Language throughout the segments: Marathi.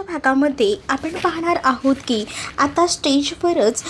भागामध्ये आपण पाहणार आहोत की आता स्टेजवरच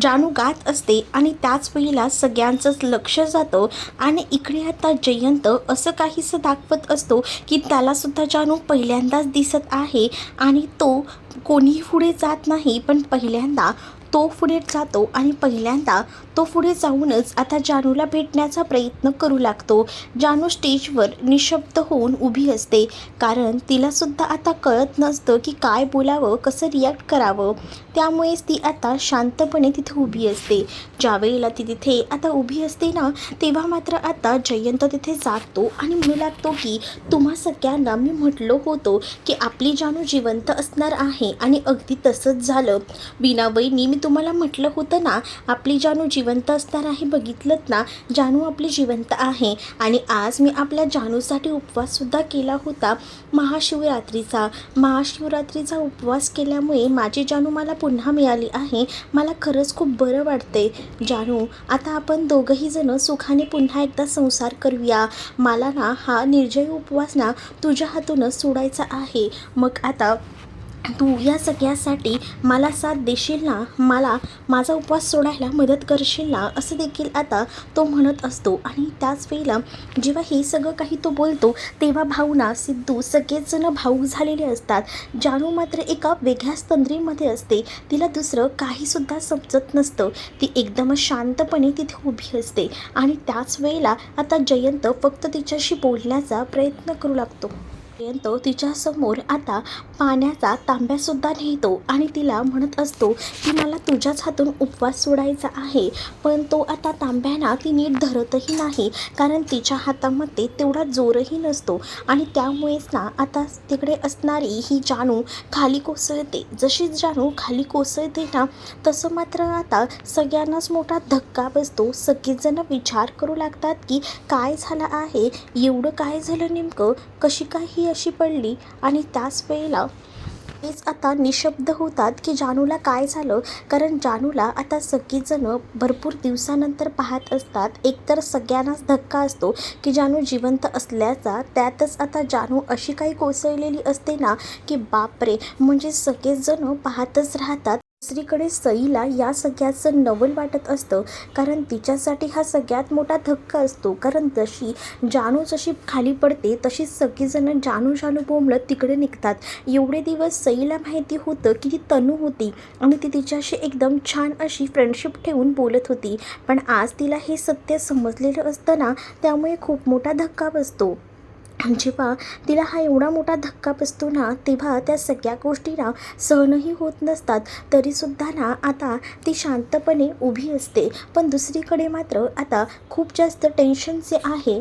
जानू गात असते आणि त्याच वेळेला सगळ्यांचंच लक्ष जातं आणि इकडे आता जयंत असं काहीसं दाखवत असतो की त्यालासुद्धा जानू पहिल्यांदाच दिसत आहे आणि तो कोणीही पुढे जात नाही, पण पहिल्यांदा तो पुढे जातो आणि पहिल्यांदा तो पुढे जाऊनच आता जानूला भेटण्याचा प्रयत्न करू लागतो. जानू स्टेजवर निशब्द होऊन उभी असते, कारण तिलासुद्धा आता कळत नसतं की काय बोलावं, कसं रिॲक्ट करावं. त्यामुळेच ती आता शांतपणे तिथे उभी असते. ज्यावेळेला ती तिथे आता उभी असते ना, तेव्हा मात्र आता जयंत तिथे जातो आणि म्हणू लागतो की तुम्हा सगळ्यांना मी म्हटलं होतं की आपली जानू जिवंत असणार आहे आणि अगदी तसंच झालं. बीनाबाईंनी मी तुम्हाला म्हटलं होतं ना, आपली जानू जिवंत असणार आहे. बघितलंत ना, जानू आपली जिवंत आहे. आणि आज मी आपल्या जानूसाठी उपवाससुद्धा केला होता महाशिवरात्रीचा उपवास केल्यामुळे माझी जानू मला पुन्हा मिळाली आहे. मला खरंच खूप बरं वाटते. जानू, आता आपण दोघंही जण सुखाने पुन्हा एकदा संसार करूया. मला ना हा निर्जय उपवास ना तुझ्या हातूनच सोडायचा आहे. मग आता तू या सगळ्यासाठी मला साथ देशील ना, मला माझा उपवास सोडायला मदत करशील ना, असं देखील आता तो म्हणत असतो. आणि त्याच वेळेला जेव्हा हे सगळं काही तो बोलतो तेव्हा भावना, सिद्धू सगळेच जण भावूक झालेले असतात. जानू मात्र एका वेगळ्याच तंद्रीमध्ये असते. तिला दुसरं काहीसुद्धा समजत नसतं. ती एकदमच शांतपणे तिथे उभी असते आणि त्याच वेळेला आता जयंत फक्त तिच्याशी बोलण्याचा प्रयत्न करू लागतो. जयंत तिच्यासमोर आता पाण्याचा तांब्यासुद्धा नेतो आणि तिला म्हणत असतो की मला तुझ्याच हातून उपवास सोडायचा आहे. पण तो आता तांब्याना ती नीट धरतही नाही, कारण तिच्या हातामध्ये तेवढा जोरही नसतो आणि त्यामुळेच ना आता तिकडे असणारी ही जानू खाली कोसळते. जशी जानू खाली कोसळते ना, तसं मात्र आता सगळ्यांनाच मोठा धक्का बसतो. सगळेजण विचार करू लागतात की काय झालं आहे, एवढं काय झालं नेमकं, कशी काय ही अशी पडली. आणि त्याच वेळेला तेच आता निशब्द होतात की जानूला काय झालं, कारण जानूला आता सगळीजण भरपूर दिवसानंतर पाहत असतात. एकतर सगळ्यांनाच धक्का असतो की जानू जिवंत असल्याचा, त्यातच आता जानू अशी काही कोसळलेली असते ना की बापरे, म्हणजे सगळेच जण पाहतच राहतात. दुसरीकडे सईला या सगळ्याचं नवल वाटत असतं, कारण तिच्यासाठी हा सगळ्यात मोठा धक्का असतो. कारण जानू जशी खाली पडते तशी सगळीजणं जानू जानू बोंबलत तिकडे निघतात. एवढे दिवस सईला माहिती होतं की ती तनू होती आणि ती तिच्याशी एकदम छान अशी फ्रेंडशिप ठेवून बोलत होती, पण आज तिला हे सत्य समजलेलं असतं ना, त्यामुळे खूप मोठा धक्का बसतो. जेव्हा तिला हा एवढा मोठा धक्का बसतो ना, तेव्हा त्या सगळ्या गोष्टी ना सहनही होत नसतात. तरीसुद्धा ना आता ती शांतपणे उभी असते. पण दुसरीकडे मात्र आता खूप जास्त टेन्शन जे आहे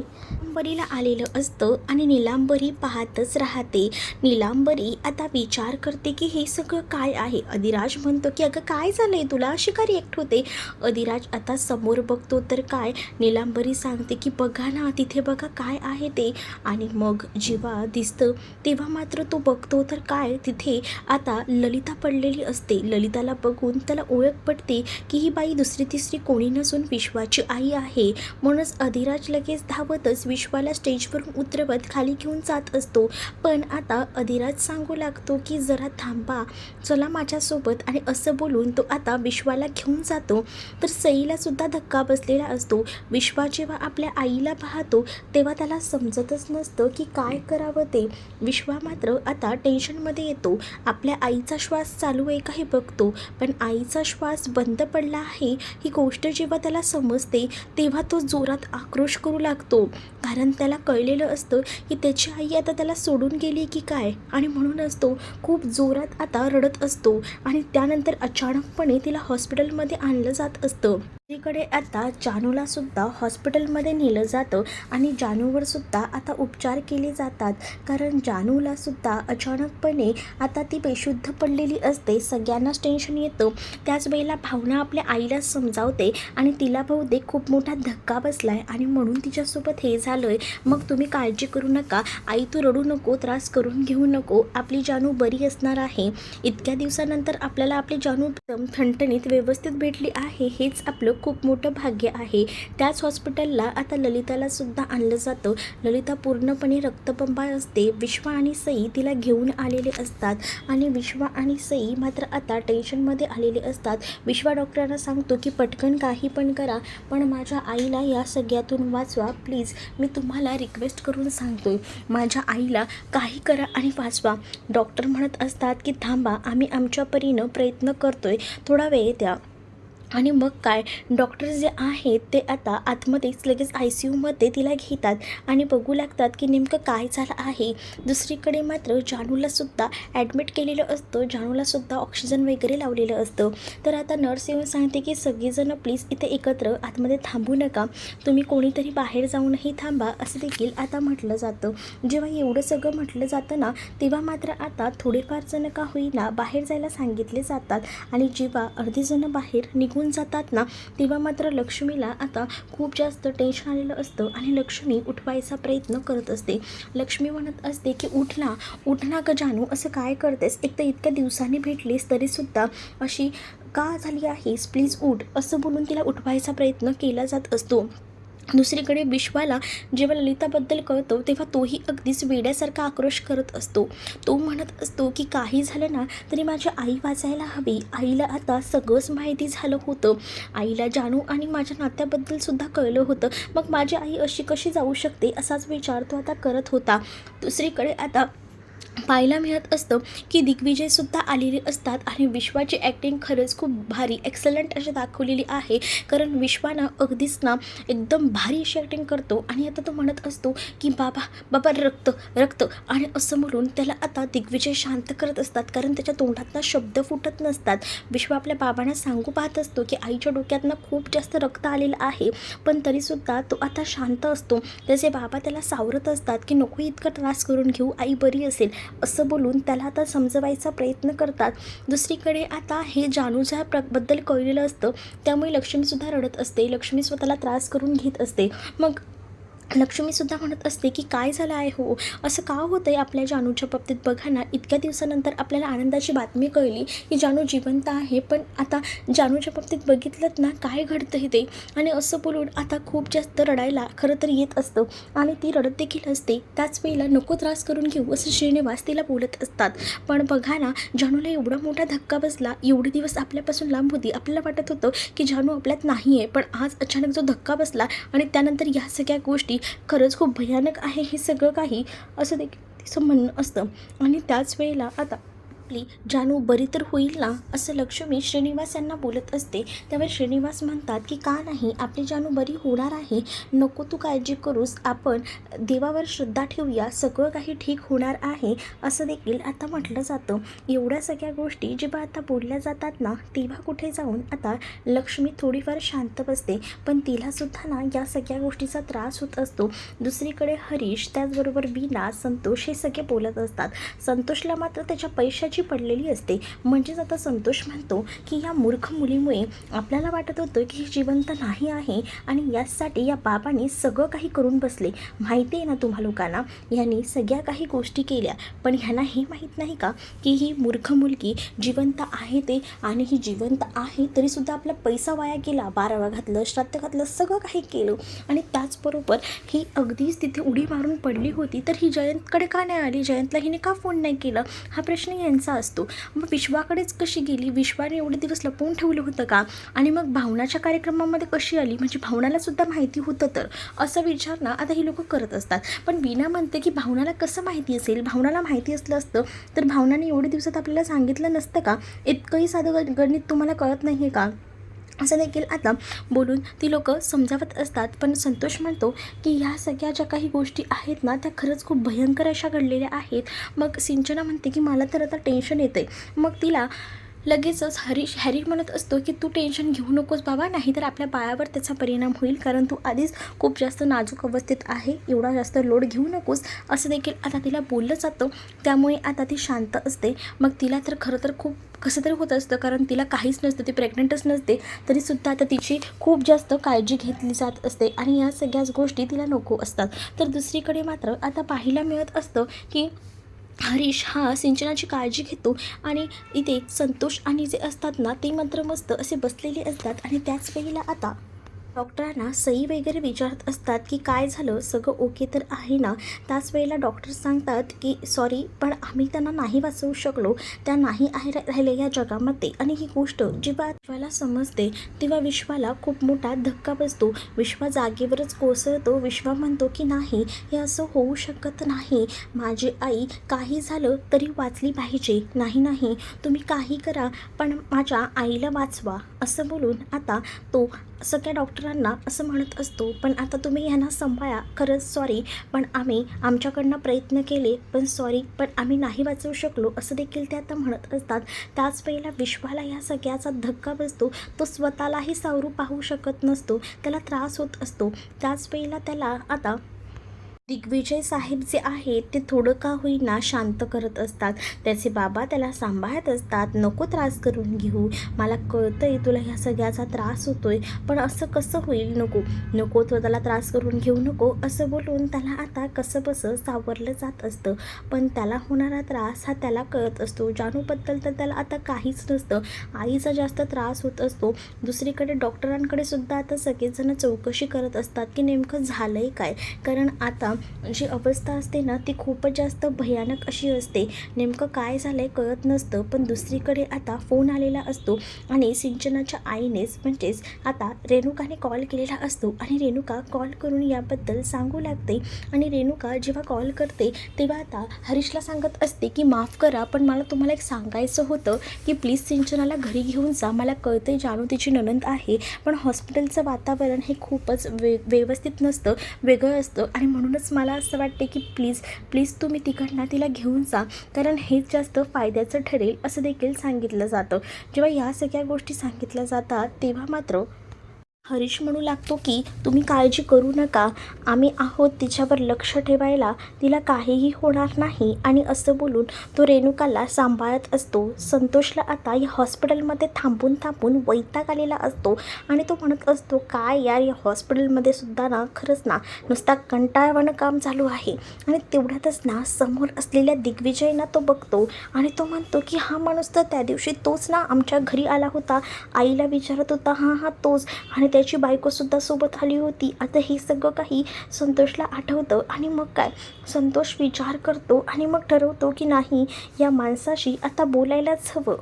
निलांबरीला आलेलं असतं आणि निलांबरी पाहतच राहते. निलांबरी आता विचार करते की हे सगळं काय आहे. अधिराज म्हणतो की अगं काय झालं आहे तुला, अशी का रिॲक्ट होते. अधिराज आता समोर बघतो तर काय, निलांबरी सांगते की बघा ना तिथे बघा काय आहे ते. आणि मग जेव्हा दिसतं तेव्हा मात्र तो बघतो तर काय, तिथे आता ललिता पडलेली असते. ललिताला बघून त्याला ओळख पडते की ही बाई दुसरी तिसरी कोणी नसून विश्वाची आई आहे. म्हणूनच अधिराज लगेच धावतच विश्वाला स्टेजवरून उतरवत खाली घेऊन जात असतो. पण आता अधिराज सांगू लागतो की जरा थांबा, चला माझ्यासोबत. आणि असं बोलून तो आता विश्वाला घेऊन जातो. तर सईला सुद्धा धक्का बसलेला असतो. विश्वा जेव्हा आपल्या आईला पाहतो तेव्हा त्याला समजतच नसतं की काय करावं ते. विश्वा मात्र आता टेन्शनमध्ये येतो. आपल्या आईचा श्वास चालू आहे का हे बघतो, पण आईचा श्वास बंद पडला आहे ही गोष्ट जेव्हा त्याला समजते तेव्हा तो जोरात आक्रोश करू लागतो. कारण त्याला कळलेलं असतं की त्याची आई आता त्याला सोडून गेली की काय, आणि म्हणूनच तो खूप जोरात आता रडत असतो. आणि त्यानंतर अचानकपणे तिला हॉस्पिटलमध्ये आणलं जात असतं. दुसरीकडे आता जानूला सुद्धा हॉस्पिटलमध्ये नेलं जातं आणि जानूवर सुद्धा आता उपचार केले जातात. कारण जानूला सुद्धा अचानकपणे आता ती बेशुद्ध पडलेली असते. सगळ्यांनाच टेन्शन येतं. त्याच वेळेला भावना आपल्या आईला समजावते आणि तिला बहुतेक खूप मोठा धक्का बसलाय आणि म्हणून तिच्यासोबत हे झालंय. मग तुम्ही काळजी करू नका आई, तू रडू नको, त्रास करून घेऊ नको, आपली जानू बरी असणार आहे. इतक्या दिवसानंतर आपल्याला आपली जानू ठणठणीत व्यवस्थित भेटली आहे, हेच आपलं खूप मोठं भाग्य आहे. त्याच हॉस्पिटलला आता ललिताला सुद्धा आणलं जातं. ललिता पूर्णपणे रक्तबंबाळ असते. विश्वा आणि सई तिला घेऊन आलेले असतात आणि विश्वा आणि सई मात्र आता टेन्शनमध्ये आलेले असतात. विश्वा डॉक्टरांना सांगतो की पटकन काही पण करा, पण माझ्या आईला या सगळ्यातून वाचवा प्लीज. मी तुम्हाला रिक्वेस्ट करून सांगतोय, माझ्या आईला काही करा आणि वाचवा. डॉक्टर म्हणत असतात की थांबा, आम्ही आमच्या परीनं प्रयत्न करतोय, थोडा वेळ द्या. आणि मग काय, डॉक्टर जे आहेत ते आता आतमध्येच लगेच ICUमध्ये तिला घेतात आणि बघू लागतात की नेमकं काय झालं आहे. दुसरीकडे मात्र जानूलासुद्धा ॲडमिट केलेलं असतं. जानूलासुद्धा ऑक्सिजन वगैरे लावलेलं असतं. तर आता नर्स येऊन सांगते की सगळेजण प्लीज इथे एकत्र आतमध्ये थांबू नका, तुम्ही कोणीतरी बाहेर जाऊनही थांबा, असं देखील आता म्हटलं जातं. जेव्हा एवढं सगळं म्हटलं जातं ना, तेव्हा मात्र आता थोडेफार जण का होईना बाहेर जायला सांगितले जातात. आणि जेव्हा अर्धी जणं बाहेर निघून जातात ना, तेव्हा मात्र लक्ष्मीला आता खूप जास्त टेन्शन आलेलं असतं आणि लक्ष्मी उठवायचा प्रयत्न करत असते. लक्ष्मी म्हणत असते की उठ ना ग जानू, असं काय करतेस, एक तर इतक्या दिवसांनी भेटलीस तरीसुद्धा अशी का झाली आहेस, प्लीज उठ, असं बोलून तिला उठवायचा प्रयत्न केला जात असतो. दुसरीकडे विश्वाला जेव्हा ललिताबद्दल कळतो तेव्हा तोही अगदीच वेड्यासारखा आक्रोश करत असतो. तो म्हणत असतो की काही झालं ना तरी माझी आई वाचायला हवी. आईला आता सगळंच माहिती झालं होतं. आईला जानू आणि माझ्या नात्याबद्दलसुद्धा कळलं होतं. मग माझी आई अशी कशी जाऊ शकते, असाच विचार तो आता करत होता. दुसरीकडे आता पाहायला मिळत असतं की दिग्विजयसुद्धा आलेले असतात आणि विश्वाची ॲक्टिंग खरंच खूप भारी एक्सलंट अशी दाखवलेली आहे. कारण विश्वानं अगदीच ना एकदम भारी अशी ॲक्टिंग करतो आणि आता तो म्हणत असतो की बाबा बाबा रक्त रक्त, आणि असं म्हणून त्याला आता दिग्विजय शांत करत असतात, कारण त्याच्या तोंडातनं शब्द फुटत नसतात. विश्व आपल्या बाबांना सांगू पाहत असतो की आईच्या डोक्यातनं खूप जास्त रक्त आलेलं आहे, पण तरीसुद्धा तो आता शांत असतो. त्याचे बाबा त्याला सावरत असतात की नको इतका त्रास करून घेऊ, आई बरी असेल, असं बोलून त्याला आता समजवायचा प्रयत्न करतात. दुसरीकडे आता हे जानूच्या बद्दल कळलेलं असतं, त्यामुळे लक्ष्मीसुद्धा रडत असते. लक्ष्मी स्वतःला त्रास करून घेत असते. मग लक्ष्मीसुद्धा म्हणत असते की काय झालं आहे हो, असं का होतं आहे आपल्या जानूच्या बाबतीत. बघा ना, इतक्या दिवसानंतर आपल्याला आनंदाची बातमी कळली की जानू जिवंत आहे, पण आता जानूच्या बाबतीत बघितलं ना काय घडतं आहे ते. आणि असं बोलून आता खूप जास्त रडायला खरं तर येत असतं आणि ती रडत देखील असते. त्याच वेळेला नको त्रास करून घेऊ असं श्रीनिवास तिला बोलत असतात. पण बघा ना, जानूला एवढा मोठा धक्का बसला, एवढे दिवस आपल्यापासून लांब होती, आपल्याला वाटत होतं की जानू आपल्यात नाही आहे, पण आज अचानक जो धक्का बसला आणि त्यानंतर ह्या सगळ्या गोष्टी खरंच खूप भयानक आहे हे सगळं काही, असं देखील तिचं म्हणणं असतं. आणि त्याच वेळेला आता आपली जानू बरी तर होईल ना, असं लक्ष्मी श्रीनिवास यांना बोलत असते. त्यावेळी श्रीनिवास म्हणतात की का नाही, आपली जानू बरी होणार आहे, नको तू काळजी करूस, आपण देवावर श्रद्धा ठेवूया, सगळं काही ठीक होणार आहे, असं देखील आता म्हटलं जातं. एवढ्या सगळ्या गोष्टी जेव्हा आता बोलल्या जातात ना, तेव्हा कुठे जाऊन आता लक्ष्मी थोडीफार शांत बसते, पण तिलासुद्धा ना या सगळ्या गोष्टीचा त्रास होत असतो. दुसरीकडे हरीश, त्याचबरोबर वीणा, संतोष हे सगळे बोलत असतात. संतोषला मात्र त्याच्या पैशाची पडलेली असते. म्हणजेच आता संतोष म्हणतो की या मूर्ख मुलीमुळे आपल्याला वाटत होतं की जिवंत नाही आहे आणि यासाठी या बाबांनी सगळं काही करून बसले. माहिती आहे ना तुम्हा लोकांना, यांनी सगळ्या काही गोष्टी केल्या, पण ह्यांना हे माहीत नाही का की ही मूर्ख मुलगी जिवंत आहे ते, आणि ही जिवंत आहे तरीसुद्धा आपला पैसा वाया गेला, 12 घातलं, श्राद्ध घातलं, सगळं काही केलं, आणि त्याचबरोबर ही अगदीच तिथे उडी मारून पडली होती, तर ही जयंतकडे का नाही आली, जयंतला हिने का फोन नाही केला, हा प्रश्न यांचा असतो. मग विश्वाकडेच कशी गेली, विश्वाने एवढे दिवस लपवून ठेवलं होतं का, आणि मग भावनाच्या कार्यक्रमामध्ये कशी आली, म्हणजे भावनाला सुद्धा माहिती होतं तर, असा विचार ना आता ही लोक करत असतात. पण वीणा म्हणते की भावनाला कसं माहिती असेल, भावनाला माहिती असलं असतं तर भावनाने एवढे दिवसात आपल्याला सांगितलं नसतं का, इतकंही साधं गणित तुम्हाला कळत नाही आहे का, असं देखील आता बोलून ती लोक समजावत असतात. पण संतोष म्हणतो की ह्या सगळ्या ज्या काही गोष्टी आहेत ना, त्या खरंच खूप भयंकर अशा घडलेल्या आहेत. मग सिंचना म्हणते की मला तर आता टेन्शन येते. मग तिला लगेचच हॅरी म्हणत असतो की तू टेन्शन घेऊ नकोस बाबा, नाही तर आपल्या बाळावर त्याचा परिणाम होईल, कारण तू आधीच खूप जास्त नाजूक अवस्थेत आहे, एवढा जास्त लोड घेऊ नकोस, असं देखील आता तिला बोललं जातं. त्यामुळे आता ती शांत असते. मग तिला तर खरं तर खूप कसं तरी होत असतं, कारण तिला काहीच नसतं, ती प्रेग्नंटच नसते, तरीसुद्धा आता तिची खूप जास्त काळजी घेतली जात असते आणि या सगळ्याच गोष्टी तिला नको असतात. तर दुसरीकडे मात्र आता पाहायला मिळत असतं की हरीश हा सिंचनाची काळजी घेतो आणि इथे संतोष आणि जे असतात ना ते मात्र मस्त असे बसलेले असतात. आणि त्याच वेळेला आता डॉक्टरांना सई वगैरे विचारत असतात की काय झालं, सगळं ओके तर आहे ना. त्याच वेळेला डॉक्टर सांगतात की सॉरी, पण आम्ही त्यांना नाही वाचवू शकलो, त्या नाही आहे राहिल्या या जगामध्ये. आणि ही गोष्ट जेव्हा विश्वाला समजते तेव्हा विश्वाला खूप मोठा धक्का बसतो. विश्वा जागेवरच कोसळतो. विश्वा म्हणतो की नाही, हे असं होऊ शकत नाही. माझी आई काही झालं तरी वाचली पाहिजे. नाही नाही, तुम्ही काही करा पण माझ्या आईला वाचवा, असं बोलून आता तो सगळ्या डॉक्टरांना असं म्हणत असतो. पण आता तुम्ही ह्यांना सांभाळा, खरंच सॉरी, पण आम्ही आमच्याकडनं प्रयत्न केले, पण सॉरी, पण आम्ही नाही वाचवू शकलो, असं देखील ते आता म्हणत असतात. त्याच वेळेला विश्वाला ह्या सगळ्याचा धक्का बसतो. तो स्वतःलाही सावरू पाहू शकत नसतो, त्याला त्रास होत असतो. त्याच वेळेला त्याला आता दिग्विजय साहेब जे आहेत ते थोडं का होईना शांत करत असतात. त्याचे बाबा त्याला सांभाळत असतात. नको त्रास करून घेऊ, मला कळतंय तुला ह्या सगळ्याचा त्रास होतोय, पण असं कसं होईल, नको नको, तो त्याला त्रास करून घेऊ नको, असं बोलून त्याला आता कसं बसं सावरलं जात असतं. पण त्याला होणारा त्रास हा त्याला कळत असतो. जानूबद्दल तर त्याला आता काहीच नसतं. आईचा जास्त त्रास होत असतो. दुसरीकडे डॉक्टरांकडे सुद्धा आता सगळेजण चौकशी करत असतात की नेमकं झालंय काय. कारण आता जी अवस्था असते ना ती खूपच जास्त भयानक अशी असते. नेमकं काय झालंय कळत नसतं. पण दुसरीकडे आता फोन आलेला असतो आणि सिंचनाच्या आईनेच म्हणजेच आता रेणुकाने कॉल केलेला असतो. आणि रेणुका कॉल करून याबद्दल सांगू लागते. आणि रेणुका जेव्हा कॉल करते तेव्हा आता हरीशला सांगत असते की माफ करा, पण मला तुम्हाला एक सांगायचं होतं की प्लीज सिंचनाला घरी घेऊन जा. मला कळतंय जानू तिची नणंद आहे, पण हॉस्पिटलचं वातावरण हे खूपच व्यवस्थित नसतं, वेगळं असतं. आणि म्हणूनच मला असं वाटते की प्लीज तुम्ही तिकडनं तिला घेऊन जा, कारण हेच जास्त फायद्याचं ठरेल, असं देखील सांगितलं जातं. जेव्हा या सगळ्या गोष्टी सांगितल्या जातात तेव्हा मात्र हरीश म्हणू लागतो की तुम्ही काळजी करू नका, आम्ही आहोत तिच्यावर लक्ष ठेवायला, तिला काहीही होणार नाही. आणि असं बोलून तो रेणुकाला सांभाळत असतो. संतोषला आता या हॉस्पिटलमध्ये थांबून थांबून वैताग आलेला असतो. आणि तो म्हणत असतो काय यार, या हॉस्पिटलमध्ये सुद्धा ना खरंच ना नुसता कंटाळवाणं काम चालू आहे. आणि तेवढ्यातच ना समोर असलेल्या दिग्विजयना तो बघतो आणि तो म्हणतो की हा माणूस तर त्या दिवशी तोच ना आमच्या घरी आला होता, आईला विचारत होता, हां तोच, आणि त्याची बायकोसुद्धा सोबत आली होती. आता हे सगळं काही संतोषला आठवतं. आणि मग काय, संतोष विचार करतो आणि मग ठरवतो की नाही, या माणसाशी आता बोलायलाच हवं.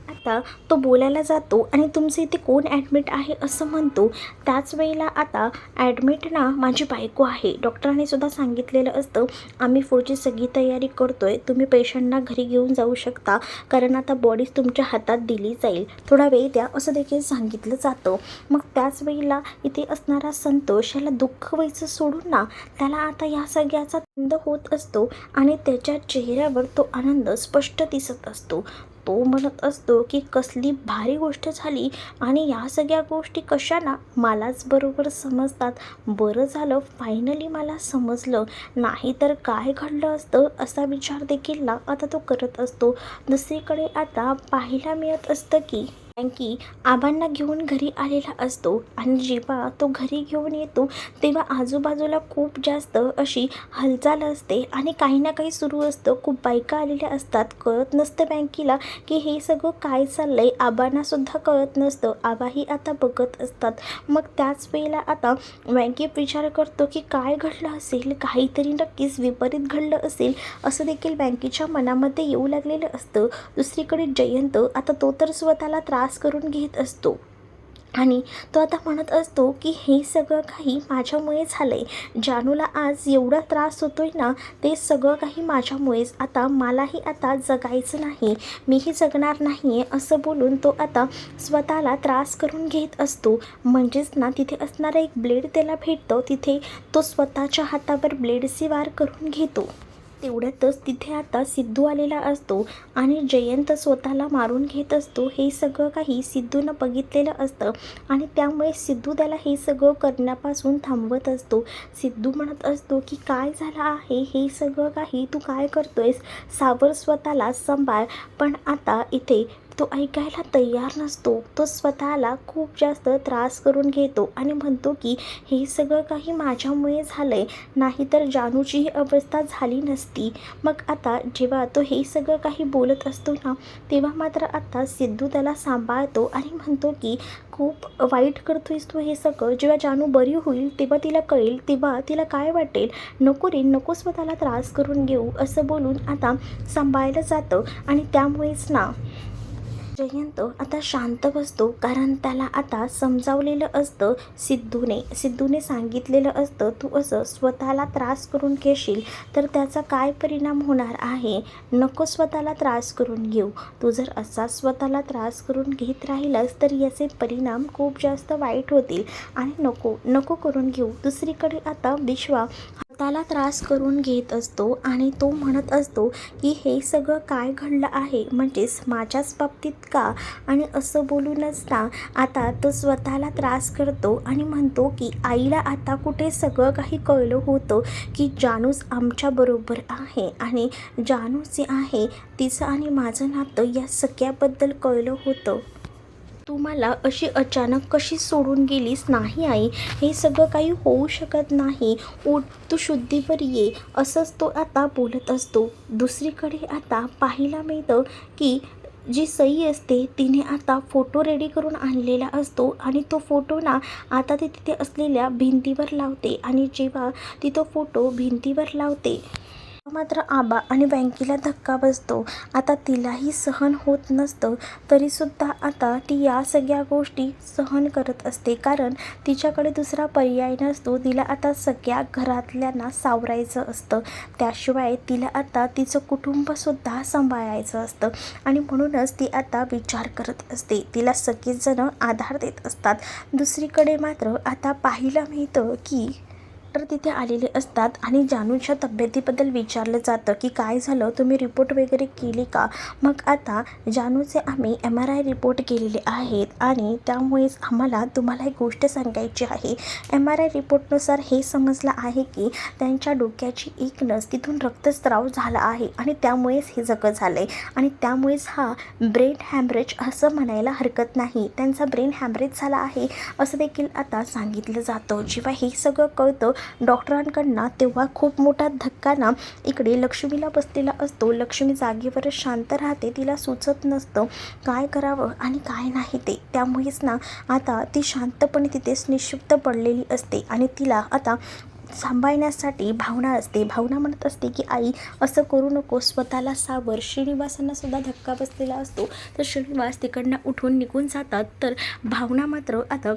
आता तो बोलायला जातो आणि तुमचे इथे कोण ॲडमिट आहे असं म्हणतो. त्याच वेळेला आता ॲडमिट ना माझी बायको आहे. डॉक्टरांनी सुद्धा सांगितलेलं असतं आम्ही पुढची सगळी तयारी करतोय, तुम्ही पेशंटना घरी घेऊन जाऊ शकता, कारण आता बॉडी तुमच्या हातात दिली जाईल, थोडा वेळ द्या, असं देखील सांगितलं जातं. मग त्याच वेळेला इथे असणारा संतोष याला दुःख व्हायचं सोडून ना त्याला आता या सगळ्याचा आनंद होत असतो. आणि त्याच्या चेहऱ्यावर तो आनंद स्पष्ट दिसत असतो. तो म्हणत असतो की कसली भारी गोष्ट झाली, आणि या सगळ्या गोष्टी कशा ना मलाच बरोबर समजतात. बरं झालं फायनली मला समजलं, नाही तर काय घडलं असतं असा विचार देखील ना आता तो करत असतो. दुसरीकडे आता पाहायला मिळत असतं की बँकी आबांना घेऊन घरी आलेला असतो. आणि जेव्हा तो घरी घेऊन येतो तेव्हा आजूबाजूला खूप जास्त अशी हालचाल असते आणि काही ना काही सुरू असतं. खूप बायका आलेल्या असतात. कळत नसतं बँकीला की हे सगळं काय चाललंय. आबांनासुद्धा कळत नसतं. आबाही आता बघत असतात. मग त्याच वेळेला आता बँकेत विचार करतो की काय घडलं असेल, काहीतरी नक्कीच विपरीत घडलं असेल, असं देखील बँकेच्या मनामध्ये येऊ लागलेलं असतं. दुसरीकडे जयंत आता तो तर स्वतःला त्रास करून घेत असतो. आणि तो आता म्हणत असतो की हे सगळं काही माझ्यामुळे झालं आहे. जानूला आज एवढा त्रास होतोय ना, ते सगळं काही माझ्यामुळेच. आता मलाही आता जगायचं नाही, मीही जगणार नाही आहे, असं बोलून तो आता स्वतःला त्रास करून घेत असतो. म्हणजेच ना तिथे असणारा एक ब्लेड त्याला भेटतं. तिथे तो स्वतःच्या हातावर ब्लेडचे वार करून घेतो. तेवढ्यातच तिथे आता सिद्धू आलेला असतो आणि जयंत स्वतःला मारून घेत असतो. हे सगळं काही सिद्धूनं बघितलेलं असतं आणि त्यामुळे सिद्धू त्याला हे सगळं करण्यापासून थांबवत असतो. सिद्धू म्हणत असतो की काय झालं आहे, हे सगळं काही तू काय करतोयस, सावर स्वतःला सांभाळ. पण आता इथे तो ऐकायला तयार नसतो. तो स्वतःला खूप जास्त त्रास करून घेतो आणि म्हणतो की हे सगळं काही माझ्यामुळे झालं आहे, नाहीतर जानूची ही अवस्था झाली नसती. मग आता जेव्हा तो हे सगळं काही बोलत असतो ना, तेव्हा मात्र आता सिद्धू त्याला सांभाळतो आणि म्हणतो की खूप वाईट करतोयस तू हे सगळं. जेव्हा जानू बरी होईल तेव्हा तिला कळेल, तेव्हा तिला काय वाटेल. नको रे, नको स्वतःला त्रास करून घेऊ, असं बोलून आता सांभाळलं जातं. आणि त्यामुळेच ना जयंत आता शांत बसतो, कारण त्याला आता समजावलेलं असतं सिद्धूने सांगितलेलं असतं, तू असं स्वतःला त्रास करून घेशील तर त्याचा काय परिणाम होणार आहे. नको स्वतःला त्रास करून घेऊ. तू जर असा स्वतःला त्रास करून घेत राहिलास तर याचे परिणाम खूप जास्त वाईट होतील आणि नको नको करून घेऊ. दुसरीकडे आता विश्वा स्वतःला त्रास करून घेत असतो आणि तो म्हणत असतो की हे सगळं काय घडलं आहे, म्हणजेच माझ्याच बाबतीत का. आणि असं बोलूनच ना आता तो स्वतःला त्रास करतो आणि म्हणतो की आईला आता कुठे सगळं काही कळलं होतं की जानूच आमच्याबरोबर आहे आणि जानू जी आहे तिचं आणि माझं नातं या सगळ्याबद्दल कळलं होतं. तू मला अशी अचानक कशी सोडून गेलीस. नाही आई, हे सगळं काही होऊ शकत नाही. उठ, तू शुद्धीवर ये, असंच तो आता बोलत असतो. दुसरीकडे आता पाहायला मिळतं की जी सई असते तिने आता फोटो रेडी करून आणलेला असतो आणि तो फोटो ना आता ती तिथे असलेल्या भिंतीवर लावते. आणि जेव्हा ती तो फोटो भिंतीवर लावते मात्र आबा आणि बँकेला धक्का बसतो. आता तिलाही सहन होत नसतं, तरीसुद्धा आता ती या सगळ्या गोष्टी सहन करत असते, कारण तिच्याकडे दुसरा पर्याय नसतो. तिला आता सगळ्या घरातल्यांना सावरायचं असतं, त्याशिवाय तिला आता तिचं कुटुंबसुद्धा सांभाळायचं असतं. आणि म्हणूनच ती आता विचार करत असते. तिला सगळेजण आधार देत असतात. दुसरीकडे मात्र आता पाहायला मिळतं की डॉक्टर तिथे आलेले असतात आणि जानूच्या तब्येतीबद्दल विचारलं जातं की काय झालं, तुम्ही रिपोर्ट वगैरे केली का. मग आता जानूचे आम्ही MRI रिपोर्ट केलेले आहेत आणि त्यामुळेच आम्हाला तुम्हाला एक गोष्ट सांगायची आहे. MRI रिपोर्टनुसार हे समजलं आहे की त्यांच्या डोक्याची एक नस तिथून रक्तस्राव झाला आहे आणि त्यामुळेच हे सगळं झालं आहे आणि त्यामुळेच हा ब्रेन हॅमरेज असं म्हणायला हरकत नाही. त्यांचा ब्रेन हॅमरेज झाला आहे असं देखील आता सांगितलं जातं. जेव्हा हे सगळं कळतं डॉक्टरांकडनं तेव्हा खूप मोठा धक्का ना इकडे लक्ष्मीला बसलेला असतो. लक्ष्मी जागेवरच शांत राहते, तिला सुचत नसतं काय करावं आणि काय नाही ते. त्यामुळेच ना आता ती शांतपणे तिथेच निशब्द पडलेली असते आणि तिला आता सांभाळण्यासाठी भावना असते. भावना म्हणत असते की आई असं करू नको, स्वतःला सावर. श्रीनिवासांना सुद्धा धक्का बसलेला असतो, तर श्रीनिवास तिकडनं उठून निघून जातात. तर भावना मात्र आता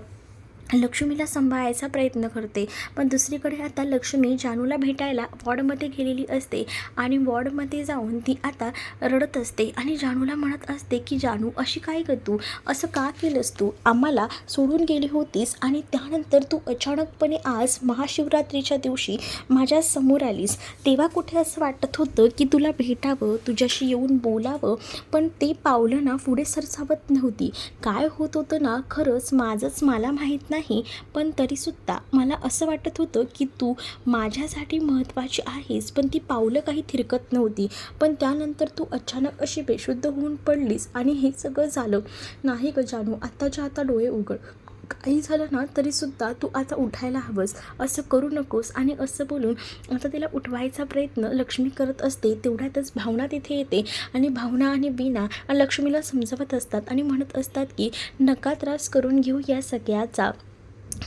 लक्ष्मीला सांभाळायचा प्रयत्न करते. पण दुसरीकडे आता लक्ष्मी जानूला भेटायला वॉर्डमध्ये गेलेली असते आणि वॉर्डमध्ये जाऊन ती आता रडत असते आणि जानूला म्हणत असते की जानू अशी काय ग, तू असं का केलंस, तू आम्हाला सोडून गेली होतीस आणि त्यानंतर तू अचानकपणे आज महाशिवरात्रीच्या दिवशी माझ्या समोर आलीस. तेव्हा कुठे असं वाटत होतं की तुला भेटावं, तुझ्याशी येऊन बोलावं, पण ते पावलं ना पुढे सरसावत नव्हती. काय होत होतं ना खरंच माझंच मला माहीत नाही, पण तरीसुद्धा मला असं वाटत होतं की तू माझ्यासाठी महत्त्वाची आहेस, पण ती पावलं काही थिरकत नव्हती. पण त्यानंतर तू अचानक अशी बेशुद्ध होऊन पडलीस आणि हे सगळं झालं. नाही ग जानू, आत्ताच्या आता डोळे उघड. काही झालं ना तरीसुद्धा तू आता उठायला हवंस, असं करू नकोस. आणि असं बोलून आता तिला उठवायचा प्रयत्न लक्ष्मी करत असते. तेवढ्यातच भावना तिथे येते आणि भावना आणि बीना लक्ष्मीला समजवत असतात आणि म्हणत असतात की नका त्रास करून घेऊ या सगळ्याचा,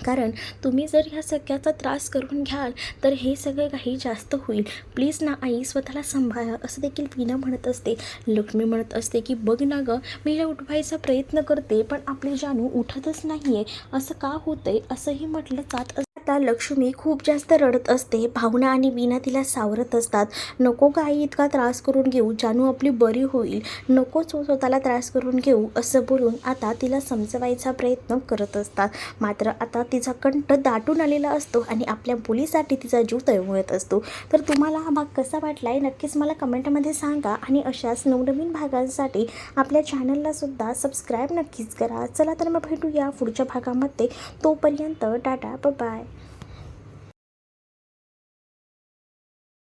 कारण तुम्ही जर ह्या सगळ्याचा त्रास करून घ्याल तर हे सगळं काही जास्त होईल. प्लीज ना आई, स्वतःला सांभाळा, असं देखील बीना म्हणत असते. लक्ष्मी म्हणत असते की बघ ना गं, मी हिला उठवायचा प्रयत्न करते पण आपली जानू उठतच नाही आहे, असं का होतंय, असंही म्हटलं जात असतं. आता लक्ष्मी खूप जास्त रडत असते. भावना आणि बीना तिला सावरत असतात. नको काही इतका त्रास करून घेऊ, जानू आपली बरी होईल, नकोच स्वतःला त्रास करून घेऊ, असं बोलून आता तिला समजवायचा प्रयत्न करत असतात. मात्र आता तिचा कंठ दाटून आलेला असतो आणि आपल्या मुलीसाठी तिचा जीव तळमळत असतो. तर तुम्हाला हा भाग कसा वाटला आहे नक्कीच मला कमेंटमध्ये सांगा आणि अशाच नवनवीन भागांसाठी आपल्या चॅनलला सुद्धा सबस्क्राईब नक्कीच करा. चला तर मग भेटूया पुढच्या भागामध्ये. तोपर्यंत टाटा, बाय बाय.